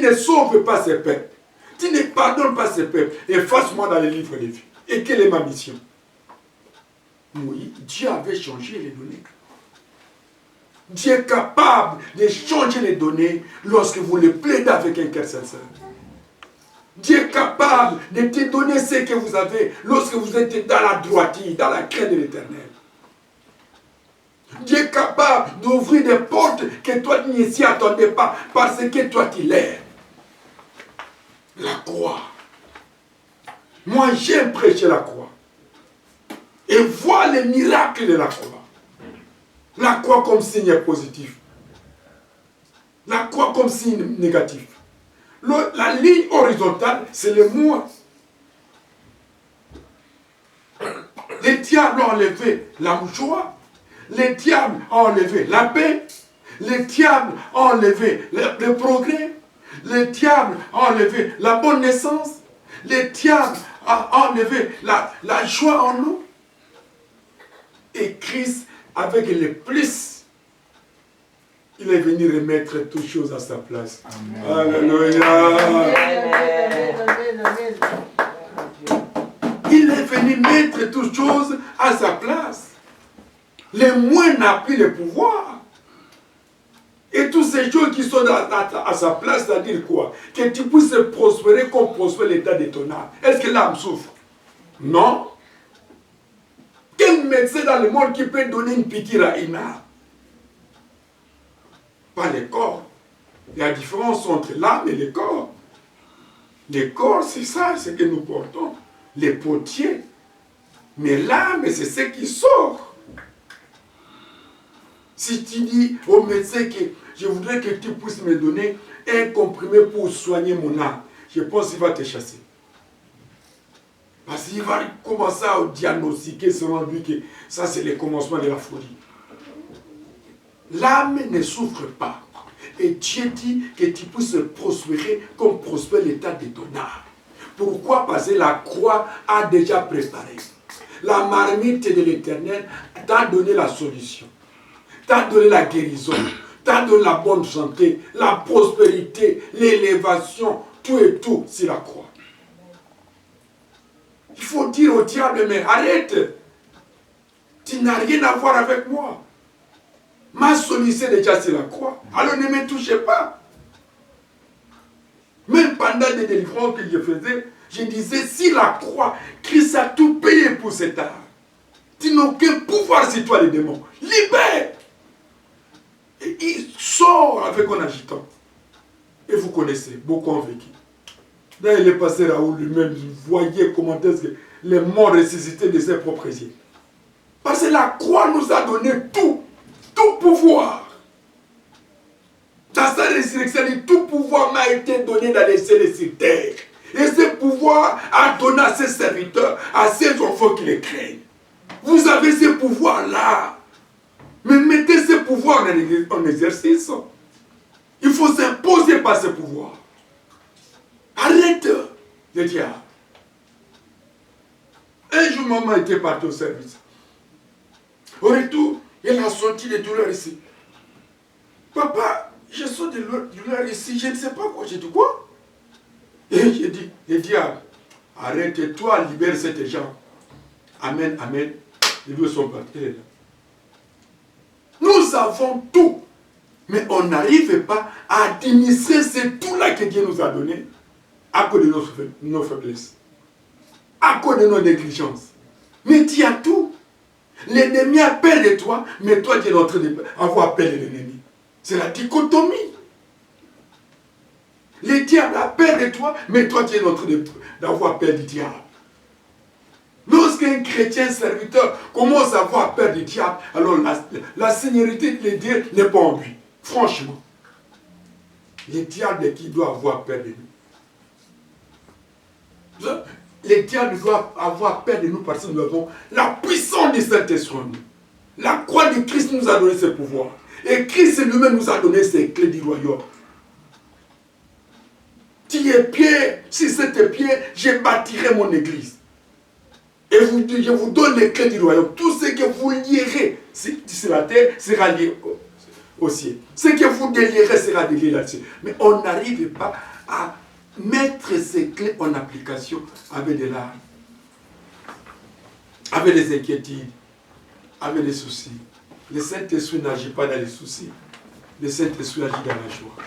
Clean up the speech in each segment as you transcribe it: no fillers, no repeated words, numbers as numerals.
tu ne sauves pas ces peuples, tu ne pardonnes pas ces peuples, efface-moi dans le livre des vies. Et quelle est ma mission? Oui, Dieu avait changé les données. Dieu est capable de changer les données lorsque vous le plaidez avec un cœur sincère. Dieu est capable de te donner ce que vous avez lorsque vous êtes dans la droiture, dans la crainte de l'Éternel. Dieu est capable d'ouvrir des portes que toi tu ne s'y attendais pas parce que toi tu l'es. La croix. Moi j'aime prêcher la croix. Et voir les miracles de la croix. La croix comme signe positif. La croix comme signe négatif. La ligne horizontale, c'est le moi. Les diables ont enlevé la joie. Les diables ont enlevé la paix. Les diables ont enlevé le progrès. Les diables ont enlevé la bonne naissance. Les diables ont enlevé la joie en nous. Et Christ, avec le plus, il est venu remettre toutes choses à sa place. Amen. Alléluia. Il est venu mettre toutes choses à sa place. Le moins n'a plus le pouvoir. Et toutes ces choses qui sont à sa place, c'est-à-dire quoi? Que tu puisses prospérer comme prospère l'état de ton âme. Est-ce que l'âme souffre? Non. Quel médecin dans le monde qui peut donner une piqûre à une âme? Pas le corps. Il y a différence entre l'âme et le corps. Le corps, c'est ça, c'est ce que nous portons. Les potiers. Mais l'âme, c'est ce qui sort. Si tu dis au médecin que je voudrais que tu puisses me donner un comprimé pour soigner mon âme, je pense qu'il va te chasser. Parce qu'il va commencer à diagnostiquer selon lui que ça c'est le commencement de la folie. L'âme ne souffre pas. Et Dieu dit que tu puisses prospérer comme prospère l'état de ton âme. Pourquoi? Parce que la croix a déjà préparé. La marmite de l'Éternel t'a donné la solution. T'a donné la guérison. T'a donné la bonne santé, la prospérité, l'élévation, tout et tout, c'est la croix. Il faut dire au diable, mais arrête. Tu n'as rien à voir avec moi. Ma solution déjà c'est la croix. Alors ne me touchez pas. Même pendant des délivrances que je faisais, je disais, si la croix, Christ a tout payé pour cet art. Tu n'as aucun pouvoir sur toi les démons. Libère. Et il sort avec un agitant. Et vous connaissez, beaucoup ont vécu. Là, il est passé Raoul lui-même, il voyait comment est-ce que les morts ressuscitaient de ses propres yeux. Parce que la croix nous a donné tout pouvoir. Dans sa résurrection, tout pouvoir m'a été donné dans les cieux et sur terre. Et ce pouvoir a donné à ses serviteurs, à ses enfants qui les craignent. Vous avez ce pouvoir-là. Mais mettez ce pouvoir en exercice. Il faut s'imposer par ce pouvoir. Arrête de dire. Un jour, maman était partie au service. Au retour, elle a senti des douleurs ici. Papa, je sens des douleurs ici, je ne sais pas quoi. J'ai dit quoi? Et j'ai dit, arrête-toi, libère ces gens. Amen, amen. Les deux sont partis. Elle est là. Nous avons tout. Mais on n'arrive pas à administrer ce tout-là que Dieu nous a donné à cause de nos faiblesses, à cause de nos négligences. Mais tu as tout. L'ennemi a peur de toi, mais toi tu es en train d'avoir peur de l'ennemi. C'est la dichotomie. Le diable a peur de toi, mais toi tu es en train d'avoir peur du diable. Lorsqu'un chrétien serviteur commence à avoir peur du diable, alors la seigneurie de Dieu n'est pas en lui. Franchement. Le diable qui doit avoir peur de nous. Le diable doit avoir peur de nous parce que nous avons la puissance du Saint-Esprit en nous. La croix de Christ nous a donné ce pouvoir. Et Christ lui-même nous a donné ses clés du royaume. Tu es Pierre, si c'était Pierre, je bâtirai mon église. Et je vous donne les clés du royaume. Tout ce que vous lierez sur la terre sera lié au ciel. Ce que vous délirez sera délié là-dessus. Mais on n'arrive pas à mettre ces clés en application avec des larmes, avec des inquiétudes, avec des soucis. Le Saint-Esprit n'agit pas dans les soucis. Le Saint-Esprit agit dans la joie.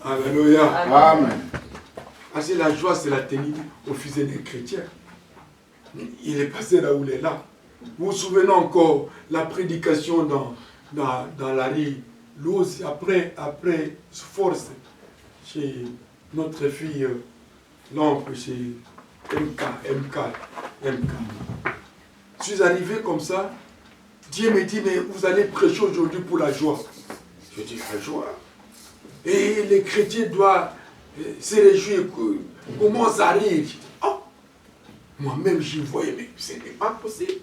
Alléluia. Amen. Parce que la joie, c'est la tenue au fusil des chrétiens. Il est passé là où il est là. Vous vous souvenez encore la prédication dans la rue Luz, après force, chez notre fille, l'oncle, chez MK. Je suis arrivé comme ça. Dieu me dit, mais vous allez prêcher aujourd'hui pour la joie. Je dis, la joie. Et les chrétiens doivent se réjouir, commencent à rire. Oh, moi-même, j'y voyais, mais ce n'est pas possible.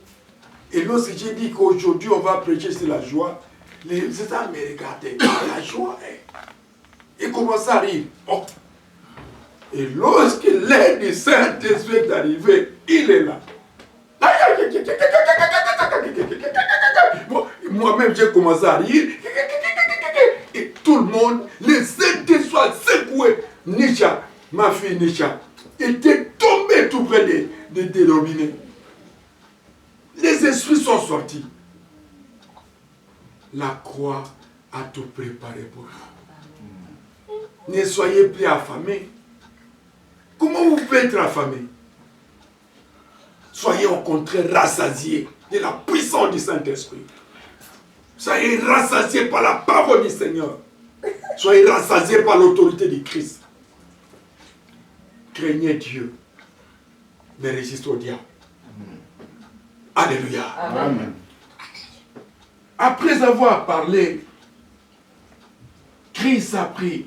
Et lorsque j'ai dit qu'aujourd'hui, on va prêcher sur la joie, les États me regardaient, la joie. Ils commencent à rire. Oh. Et lorsque l'air du Saint-Esprit est arrivé, il est là. Moi-même, j'ai commencé à rire. Et tout le monde, les Saint-Esprit a secoué. Nisha, ma fille Nisha, était tombée tout près des robinets. Les esprits sont sortis. La croix a tout préparé pour vous. Ne soyez plus affamés. Comment vous pouvez être affamés? Soyez au contraire rassasiés de la puissance du Saint-Esprit. Soyez rassasiés par la parole du Seigneur. Soyez rassasiés par l'autorité du Christ. Craignez Dieu, mais résistez au diable. Alléluia. Amen. Après avoir parlé, Christ a pris.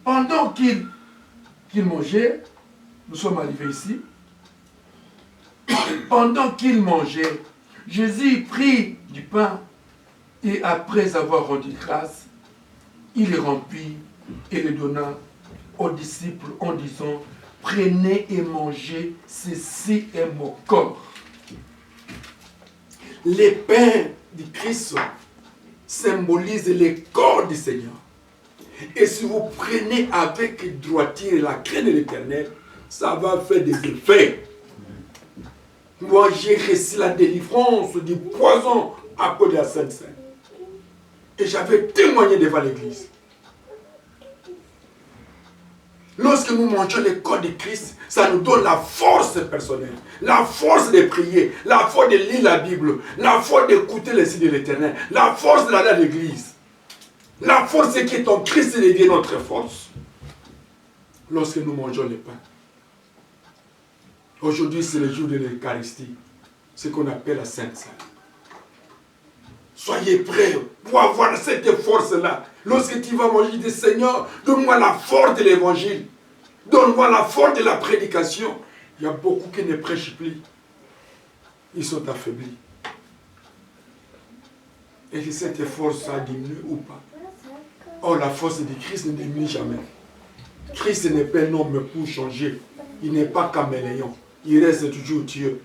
Pendant qu'il mangeait, nous sommes arrivés ici. Pendant qu'il mangeait, Jésus prit du pain et après avoir rendu grâce, il le remplit et le donna aux disciples en disant, prenez et mangez, ceci est mon corps. Les pains du Christ symbolisent les corps du Seigneur. Et si vous prenez avec droiture la crainte de l'Éternel, ça va faire des effets. Moi, j'ai reçu la délivrance du poison à cause de la Sainte Seine. Et j'avais témoigné devant l'Église. Lorsque nous mangeons le corps de Christ, ça nous donne la force personnelle, la force de prier, la force de lire la Bible, la force d'écouter les signes de l'Éternel, la force d'aller à l'Église. La force qui est en Christ devient notre force. Lorsque nous mangeons le pain. Aujourd'hui, c'est le jour de l'Eucharistie, ce qu'on appelle la Sainte Seine. Soyez prêts pour avoir cette force-là. Lorsque tu vas manger, dis Seigneur, donne-moi la force de l'évangile. Donne-moi la force de la prédication. Il y a beaucoup qui ne prêchent plus. Ils sont affaiblis. Et que cette force a diminué ou pas. Or, la force de Christ ne diminue jamais. Christ n'est pas un homme pour changer. Il n'est pas caméléon. Il reste toujours Dieu.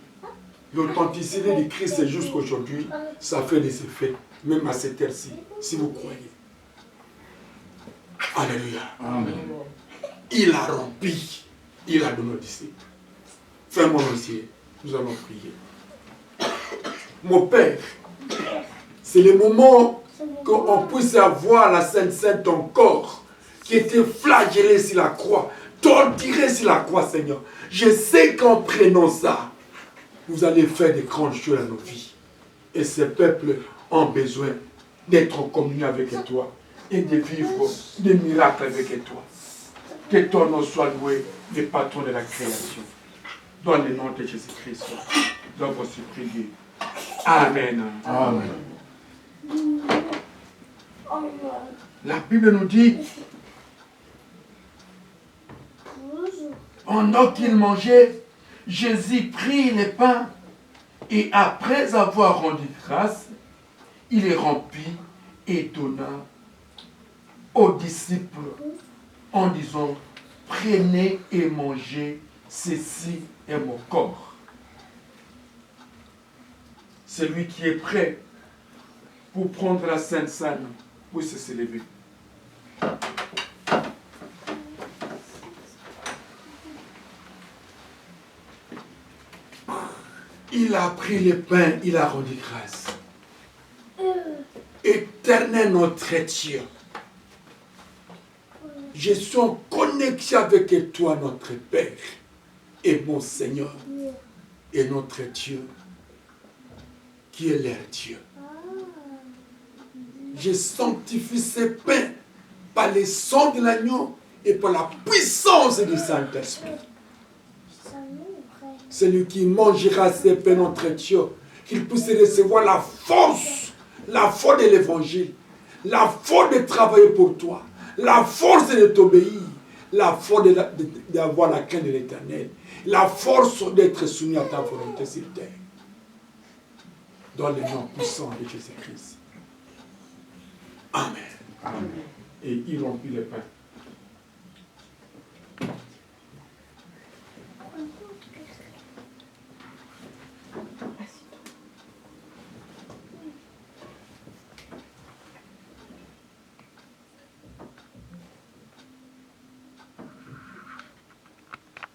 L'authenticité de Christ jusqu'aujourd'hui, ça fait des effets, même à cette heure-ci, si vous croyez. Alléluia. Amen. Il a rempli, il a donné aux disciples. Fermons nos yeux, nous allons prier. Mon Père, c'est le moment qu'on puisse avoir la Sainte Seine, ton corps, qui était flagellé sur la croix, torturé sur la croix, Seigneur. Je sais qu'en prenant ça, vous allez faire des grandes choses dans nos vies. Et ces peuples ont besoin d'être en communion avec toi et de vivre des miracles avec toi. Que ton nom soit loué, le patron de la création. Dans le nom de Jésus-Christ, nous avons prié. Amen. Amen. La Bible nous dit, pendant qu'il mangeait, Jésus prit le pain et après avoir rendu grâce, il les remplit et donna aux disciples en disant, prenez et mangez, ceci est mon corps. Celui qui est prêt pour prendre la Sainte Seine puisse s'élever. Il a pris le pain, il a rendu grâce. Éternel notre Dieu, je suis en connexion avec toi, notre Père, et mon Seigneur, et notre Dieu, qui est leur Dieu. Je sanctifie ce pain par le sang de l'agneau et par la puissance du Saint-Esprit. Celui qui mangera ce pain, notre Dieu, qu'il puisse recevoir la force de l'évangile, la force de travailler pour toi, la force de t'obéir, la force d'avoir la crainte de l'Éternel, la force d'être soumis à ta volonté sur terre. Dans le nom puissant de Jésus-Christ. Amen. Amen. Et il rompit le pain.